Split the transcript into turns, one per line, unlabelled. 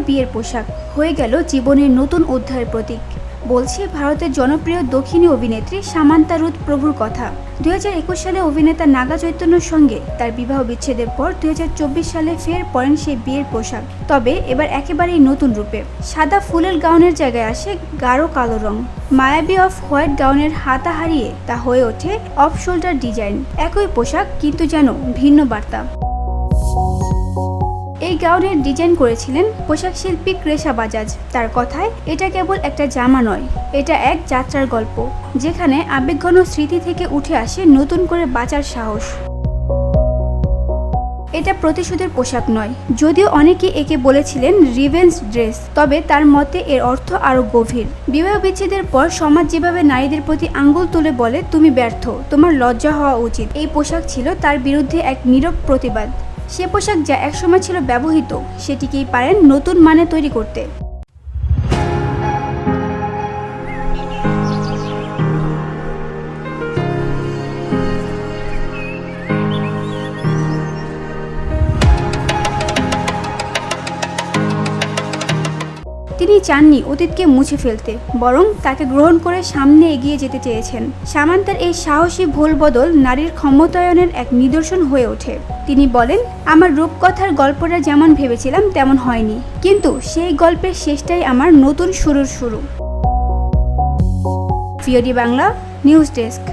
বিয়ের পোশাক হয়ে গেল জীবনের নতুন অধ্যায়ের প্রতীক, বলছে ভারতের জনপ্রিয় দক্ষিণী অভিনেত্রী সামান্তা রুথ প্রভুর কথা। 2021 সালে অভিনেতা নাগা চৈতন্যর সঙ্গে তার বিবাহ বিচ্ছেদের পর 2024 সালে ফের পরেন সেই বিয়ের পোশাক, তবে এবার একেবারেই নতুন রূপে। সাদা ফুলের গাউনের জায়গায় আসে গাঢ় কালো রং। মায়াবী অফ হোয়াইট গাউনের হাতা হারিয়ে তা হয়ে ওঠে অফ শোল্ডার ডিজাইন। একই পোশাক কিন্তু যেন ভিন্ন বার্তা। এই গাউনের ডিজাইন করেছিলেন পোশাক শিল্পী ক্রেশা বাজাজ। তার কথায়, এটা কেবল একটা জামা নয়, এটা এক যাত্রার গল্প, যেখানে আবেগঘন স্মৃতি থেকে উঠে আসে নতুন করে বাঁচার সাহস। এটা প্রতিশোধের পোশাক নয়, যদিও অনেকে একে বলেছিলেন রিভেঞ্জ ড্রেস, তবে তার মতে এর অর্থ আরও গভীর। বিবাহ বিচ্ছেদের পর সমাজ যেভাবে নারীদের প্রতি আঙ্গুল তুলে বলে তুমি ব্যর্থ, তোমার লজ্জা হওয়া উচিত, এই পোশাক ছিল তার বিরুদ্ধে এক নীরব প্রতিবাদ। সে পোশাক যা একসময় ছিল ব্যবহৃত, সেটিকেই পারেন নতুন মানে তৈরি করতে। তিনি চাননি অতীতকে মুছে ফেলতে, বরং তাকে গ্রহণ করে সামনে এগিয়ে যেতে চেয়েছেন। সামান্তার এই সাহসী ভুল বদল নারীর ক্ষমতায়নের এক নিদর্শন হয়ে ওঠে। তিনি বলেন, আমার রূপকথার গল্পটা যেমন ভেবেছিলাম তেমন হয়নি, কিন্তু সেই গল্পের শেষটাই আমার নতুন শুরুর শুরু। VOD Bangla news desk.